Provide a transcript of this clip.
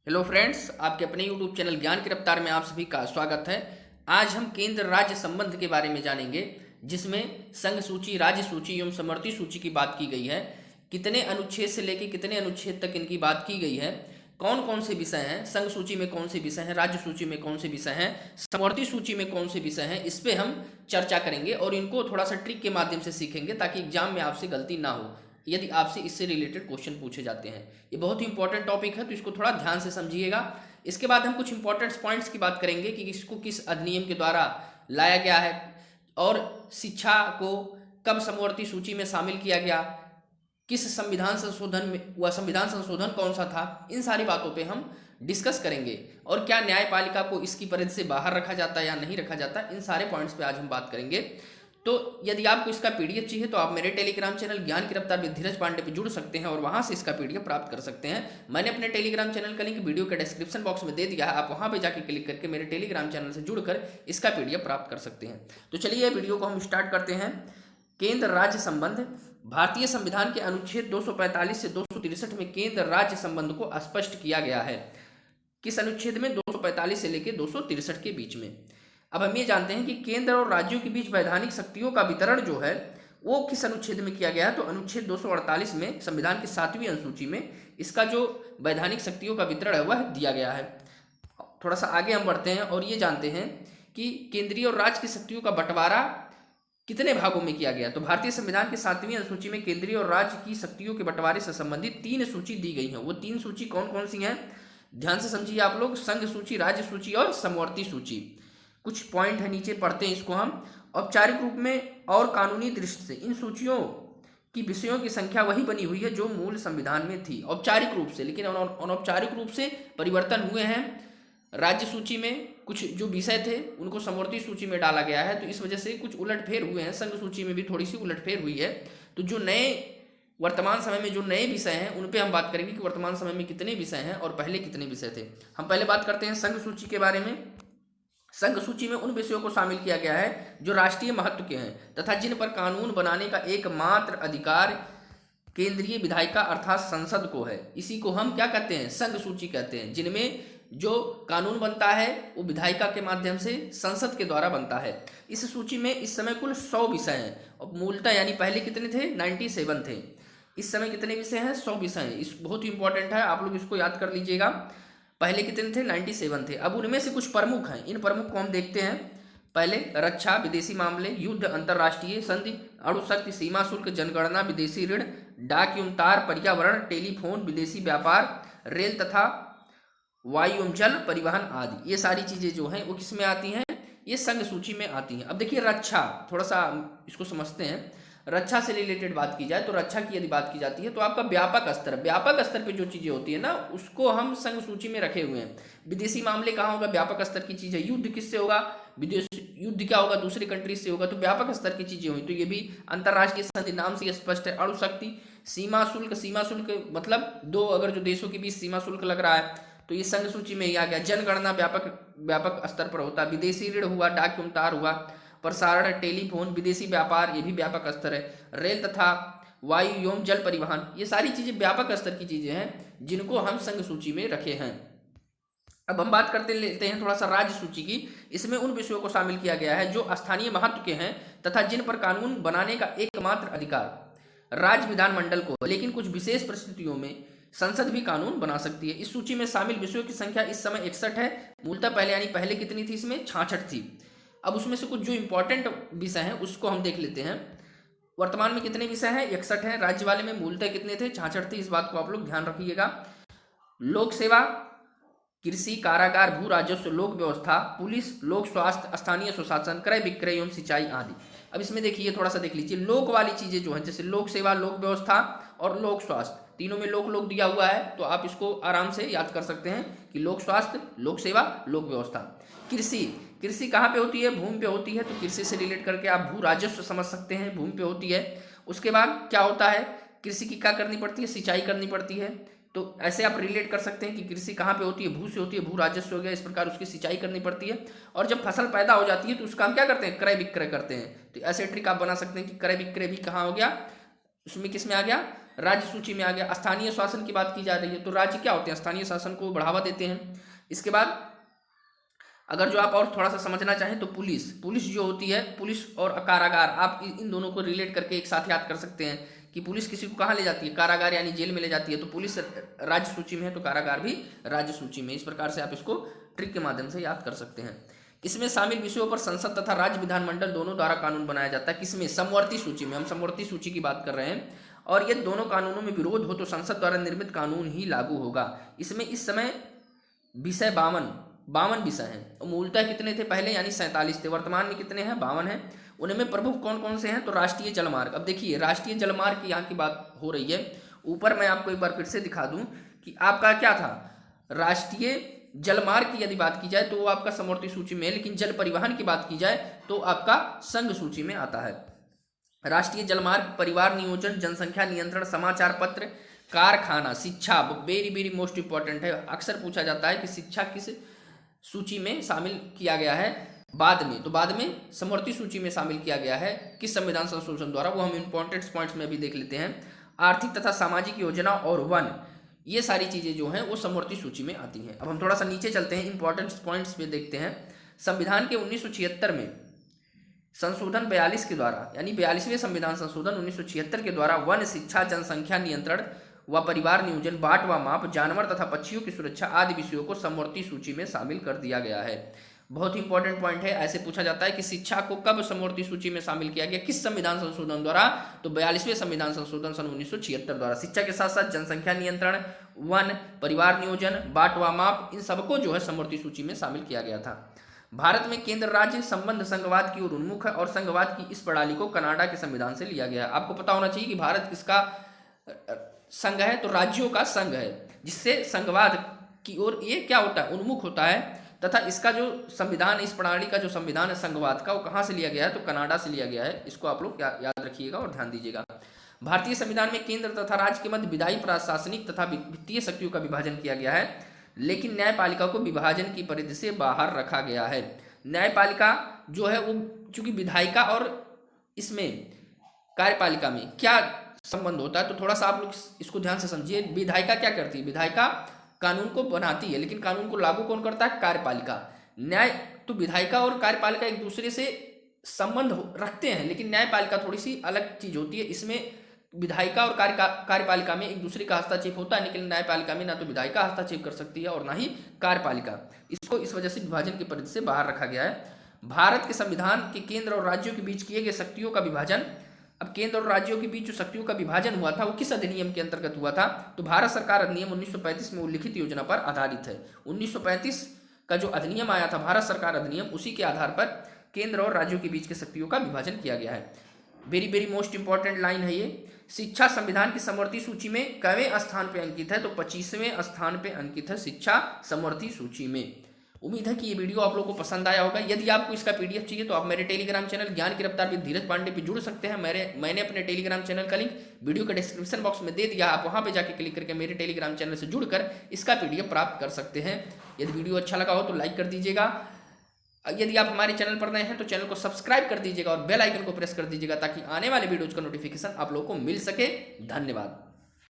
Hello friends, आपके अपने YouTube channel ज्ञान की रफ्तार में आप सभी का स्वागत है। आज हम केंद्र राज्य संबंध के बारे में जानेंगे, जिसमें संघ सूची, राज्य सूची एवं समवर्ती सूची की बात की गई है। कितने अनुच्छेद से लेकर कितने अनुच्छेद तक इनकी बात की गई है, कौन कौन से विषय हैं, संघ सूची में कौन से विषय हैं, राज्य सूची में कौन से विषय हैं, समवर्ती सूची में कौन से विषय हैं, इस पे हम चर्चा करेंगे और इनको थोड़ा सा ट्रिक के माध्यम से सीखेंगे ताकि एग्जाम में आपसे गलती ना हो यदि आपसे इससे रिलेटेड क्वेश्चन पूछे जाते हैं। ये बहुत ही इंपॉर्टेंट टॉपिक है, तो इसको थोड़ा ध्यान से समझिएगा। इसके बाद हम कुछ इंपॉर्टेंट पॉइंट्स की बात करेंगे कि इसको किस अधिनियम के द्वारा लाया गया है और शिक्षा को कब समवर्ती सूची में शामिल किया गया, किस संविधान संशोधन में, वह संविधान संशोधन कौन सा था, इन सारी बातों पे हम डिस्कस करेंगे। और क्या न्यायपालिका को इसकी परिधि से बाहर रखा जाता है या नहीं रखा जाता, इन सारे पॉइंट्स पे आज हम बात करेंगे। तो यदि आपको इसका पीडीएफ चाहिए तो आप मेरे टेलीग्राम चैनल ज्ञान की रफ्तार विद धीरज पांडे पे जुड़ सकते हैं और वहां से इसका पीडीएफ प्राप्त कर सकते हैं। मैंने अपने टेलीग्राम चैनल का लिंक वीडियो के डिस्क्रिप्शन बॉक्स में दे दिया है, आप वहां पे जाके क्लिक करके मेरे टेलीग्राम चैनल से जुड़कर इसका पीडीएफ प्राप्त कर सकते हैं। तो चलिए वीडियो को हम स्टार्ट करते हैं। केंद्र राज्य संबंध। भारतीय संविधान के अनुच्छेद 245 से 263 में केंद्र राज्य संबंध को स्पष्ट किया गया है। किस अनुच्छेद में? 245 से लेकर 263 के बीच में। अब हम ये जानते हैं कि केंद्र और राज्यों के बीच वैधानिक शक्तियों का वितरण जो है वो किस अनुच्छेद में किया गया है, तो अनुच्छेद 248 में, संविधान की 7वीं अनुसूची में इसका जो वैधानिक शक्तियों का वितरण है वह दिया गया है। थोड़ा सा आगे हम बढ़ते हैं और ये जानते हैं कि केंद्रीय और राज्य की शक्तियों का बंटवारा कितने भागों में किया गया। तो भारतीय संविधान की 7वीं अनुसूची में केंद्रीय और राज्य की शक्तियों के बंटवारे से संबंधित 3 सूची दी गई हैं। वो 3 सूची कौन कौन सी हैं, ध्यान से समझिए आप लोग। संघ सूची, राज्य सूची और समवर्ती सूची। कुछ पॉइंट है, नीचे पढ़ते हैं इसको हम। औपचारिक रूप में और कानूनी दृष्टि से इन सूचियों की विषयों की संख्या वही बनी हुई है जो मूल संविधान में थी, औपचारिक रूप से। लेकिन अनौपचारिक रूप से परिवर्तन हुए हैं। राज्य सूची में कुछ जो विषय थे उनको समवर्ती सूची में डाला गया है, तो इस वजह से कुछ उलटफेर हुए हैं। संघ सूची में भी थोड़ी सी उलटफेर हुई है। तो जो नए वर्तमान समय में जो नए विषय हैं उन पे हम बात करेंगे कि वर्तमान समय में कितने विषय हैं और पहले कितने विषय थे। हम पहले बात करते हैं संघ सूची के बारे में। संघ सूची में उन विषयों को शामिल किया गया है जो राष्ट्रीय महत्व के हैं तथा जिन पर कानून बनाने का एकमात्र अधिकार केंद्रीय विधायिका अर्थात संसद को है। इसी को हम क्या कहते हैं? संघ सूची कहते हैं। जिनमें जो कानून बनता है वो विधायिका के माध्यम से संसद के द्वारा बनता है। इस सूची में इस समय कुल 100 विषय हैं और मूलतः यानी पहले कितने थे? 97 थे। इस समय कितने विषय हैं? 100 विषय हैं। इस बहुत ही इंपॉर्टेंट है, आप लोग इसको याद कर लीजिएगा। पहले कितने थे? 97 थे। अब उनमें से कुछ प्रमुख हैं, इन प्रमुख को हम देखते हैं। पहले रक्षा, विदेशी मामले, युद्ध, अंतर्राष्ट्रीय संधि, अणुशक्ति, सीमा शुल्क, जनगणना, विदेशी ऋण, डाक एवं तार, पर्यावरण, टेलीफोन, विदेशी व्यापार, रेल तथा वायु एवं जल परिवहन आदि। ये सारी चीजें जो हैं वो किस में आती हैं? ये संघ सूची में आती हैं। अब देखिए रक्षा, थोड़ा सा इसको समझते हैं। रक्षा से रिलेटेड बात की जाए तो रक्षा की यदि बात की जाती है तो आपका व्यापक स्तर पे जो चीजें होती है ना उसको हम संघ सूची में रखे हुए हैं। विदेशी मामले कहाँ होगा? व्यापक स्तर की चीज है। युद्ध किससे होगा? विदेश युद्ध क्या होगा? दूसरे कंट्री से होगा, तो व्यापक स्तर की चीजें हुई। तो ये भी अंतर्राष्ट्रीय संधि, नाम से स्पष्ट है। अणुशक्ति, सीमा शुल्क मतलब दो अगर जो देशों के बीच सीमा शुल्क लग रहा है तो ये संघ सूची में ही आ गया। जनगणना व्यापक स्तर पर होता है। विदेशी ऋण हुआ, डाक एवं तार हुआ, प्रसारण, टेलीफोन, विदेशी व्यापार, ये भी व्यापक स्तर है। रेल तथा वायु एवं जल परिवहन, ये सारी चीजें व्यापक स्तर की चीजें हैं जिनको हम संघ सूची में रखे हैं। अब हम बात करते लेते हैं थोड़ा सा राज्य सूची की। इसमें उन विषयों को शामिल किया गया है जो स्थानीय महत्व के हैं तथा जिन पर कानून बनाने का एकमात्र अधिकार राज्य विधानमंडल को है, लेकिन कुछ विशेष परिस्थितियों में संसद भी कानून बना सकती है। इस सूची में शामिल विषयों की संख्या इस समय 61 है। मूलतः पहले यानी पहले कितनी थी? इसमें 66 थी। अब उसमें से कुछ जो इंपॉर्टेंट विषय हैं उसको हम देख लेते हैं। वर्तमान में कितने विषय हैं? 61 हैं। राज्य वाले में मूलतः कितने थे? 66 थे। इस बात को आप लोग ध्यान रखिएगा। लोक सेवा, कृषि, कारागार, भू राजस्व, लोक व्यवस्था, पुलिस, लोक स्वास्थ्य, स्थानीय सुशासन, क्रय विक्रय एवं सिंचाई आदि। अब इसमें देखिए, थोड़ा सा देख लीजिए। लोक वाली चीजें जो है जैसे लोक सेवा, लोक व्यवस्था और लोक स्वास्थ्य, तीनों में लोक दिया हुआ है तो आप इसको आराम से याद कर सकते हैं कि लोक स्वास्थ्य, लोक सेवा, लोक व्यवस्था। कृषि कहाँ पे होती है? भूमि पे होती है, तो कृषि से रिलेट करके आप भू राजस्व समझ सकते हैं, भूमि पे होती है। उसके बाद क्या होता है? कृषि की क्या करनी पड़ती है? सिंचाई करनी पड़ती है। तो ऐसे आप रिलेट कर सकते हैं कि कृषि कहाँ पे होती है? भू से होती है, भू राजस्व हो गया, इस प्रकार उसकी सिंचाई करनी पड़ती है। और जब फसल पैदा हो जाती है तो उसका हम क्या करते हैं? क्रय विक्रय करते हैं। तो ऐसे ट्रिक आप बना सकते हैं कि क्रय विक्रय भी कहाँ हो गया? उसमें किस में आ गया, राज्य सूची में आ गया। स्थानीय शासन की बात की जा रही है, तो राज्य क्या होते हैं, स्थानीय शासन को बढ़ावा देते हैं। इसके बाद अगर जो आप और थोड़ा सा समझना चाहें तो पुलिस जो होती है, पुलिस और कारागार, आप इन दोनों को रिलेट करके एक साथ याद कर सकते हैं कि पुलिस किसी को कहाँ ले जाती है, कारागार यानी जेल में ले जाती है। तो पुलिस राज्य सूची में है तो कारागार भी राज्य सूची में। इस प्रकार से आप इसको ट्रिक के माध्यम से याद कर सकते हैं। इसमें शामिल विषयों पर संसद तथा राज्य विधानमंडल दोनों द्वारा कानून बनाया जाता है। किसमें, समवर्ती सूची में। हम समवर्ती सूची की बात कर रहे हैं। और ये दोनों कानूनों में विरोध हो तो संसद द्वारा निर्मित कानून ही लागू होगा। इसमें इस समय विषय 52 विषय हैं। मूलतः कितने थे पहले, यानी 47 थे। वर्तमान में कितने हैं, 52 हैं। उनमें प्रमुख कौन कौन से हैं, तो राष्ट्रीय जलमार्ग। अब देखिए राष्ट्रीय जलमार्ग की यहाँ की बात हो रही है। ऊपर मैं आपको एक बार फिर से दिखा दूं कि आपका क्या था, राष्ट्रीय जलमार्ग की यदि बात की जाए तो वो आपका समवर्ती सूची में है, लेकिन जल परिवहन की बात की जाए तो आपका संघ सूची में आता है। राष्ट्रीय जलमार्ग, परिवार नियोजन, जनसंख्या नियंत्रण, समाचार पत्र, कारखाना, शिक्षा, वेरी वेरी मोस्ट इंपॉर्टेंट है। अक्सर पूछा जाता है कि शिक्षा किस सूची में शामिल किया गया है, बाद में। तो बाद में समवर्ती सूची में शामिल किया गया है किस संविधान संशोधन द्वारा, वो हम इंपॉर्टेंट पॉइंट्स में भी देख लेते हैं। आर्थिक तथा सामाजिक योजना और वन, ये सारी चीजें जो हैं वो समवर्ती सूची में आती हैं। अब हम थोड़ा सा नीचे चलते हैं, इंपॉर्टेंट पॉइंट्स पे देखते हैं। संविधान के 1976 में संशोधन 42 के द्वारा, यानी 42वें संविधान संशोधन 1976 के द्वारा वन, शिक्षा, जनसंख्या नियंत्रण व परिवार नियोजन, बाट व माप, जानवर तथा पक्षियों की सुरक्षा आदि विषयों को समवर्ती सूची में शामिल कर दिया गया है। बहुत ही इंपॉर्टेंट पॉइंट है। ऐसे पूछा जाता है कि शिक्षा को कब समवर्ती सूची में शामिल किया गया, किस संविधान संशोधन द्वारा, तो 42वें संविधान संशोधन सन 1976 द्वारा। शिक्षा के साथ साथ जनसंख्या नियंत्रण, वन, परिवार नियोजन, बाट व माप, इन सबको जो है समवर्ती सूची में शामिल किया गया था। भारत में केंद्र राज्य संबंध संघवाद की ओर उन्मुख है और संघवाद की इस प्रणाली को कनाडा के संविधान से लिया गया है। आपको पता होना चाहिए कि भारत किसका संघ है, तो राज्यों का संघ है, जिससे संघवाद की ओर ये क्या होता है, उन्मुख होता है। तथा इसका जो संविधान, इस प्रणाली का जो संविधान है संघवाद का, वो कहाँ से लिया गया है, तो कनाडा से लिया गया है। इसको आप लोग याद रखिएगा और ध्यान दीजिएगा। भारतीय संविधान में केंद्र तथा राज्य के मध्य विधायी, प्रशासनिक तथा वित्तीय शक्तियों का विभाजन किया गया है, लेकिन न्यायपालिका को विभाजन की परिधि से बाहर रखा गया है। न्यायपालिका जो है वो चूंकि विधायिका और इसमें कार्यपालिका में क्या संबंध होता है, तो थोड़ा सा आप लोग इसको ध्यान से समझिए। विधायिका क्या करती है, विधायिका कानून को बनाती है, लेकिन कानून को लागू कौन करता है, कार्यपालिका। न्याय, तो विधायिका और कार्यपालिका एक दूसरे से संबंध रखते हैं, लेकिन न्यायपालिका थोड़ी सी अलग चीज होती है। इसमें विधायिका और कार्यपालिका में एक दूसरे का हस्तक्षेप होता है, लेकिन न्यायपालिका में ना तो विधायिका हस्तक्षेप कर सकती है और ना ही कार्यपालिका। इसको इस वजह से विभाजन की परिधि से बाहर रखा गया है। भारत के संविधान के केंद्र और राज्यों के बीच किए गए शक्तियों का विभाजन, अब केंद्र और राज्यों के बीच जो शक्तियों का विभाजन हुआ था वो किस अधिनियम के अंतर्गत हुआ था, तो भारत सरकार अधिनियम 1935 में उल्लिखित योजना पर आधारित है। 1935 का जो अधिनियम आया था, भारत सरकार अधिनियम, उसी के आधार पर केंद्र और राज्यों के बीच के शक्तियों का विभाजन किया गया है। Very very most important line है ये। शिक्षा संविधान की समवर्ती सूची में कवें स्थान पे अंकित है, तो 25वें स्थान पे अंकित है शिक्षा समवर्ती सूची में। उम्मीद है कि ये वीडियो आप लोगों को पसंद आया होगा। यदि आपको इसका पीडीएफ चाहिए तो आप मेरे टेलीग्राम चैनल ज्ञान की रफ्तार विद धीरज पांडे पे जुड़ सकते हैं। मैंने अपने टेलीग्राम चैनल का लिंक वीडियो के डिस्क्रिप्शन बॉक्स में दे दिया, आप वहां पे जाके क्लिक करके मेरे टेलीग्राम चैनल से जुड़कर इसका पीडीएफ प्राप्त कर सकते हैं। यदि वीडियो अच्छा लगा हो तो लाइक कर दीजिएगा। यदि आप हमारे चैनल पर नए हैं तो चैनल को सब्सक्राइब कर दीजिएगा और बेल आइकन को प्रेस कर दीजिएगा, ताकि आने वाले वीडियोज का नोटिफिकेशन आप लोगों को मिल सके। धन्यवाद।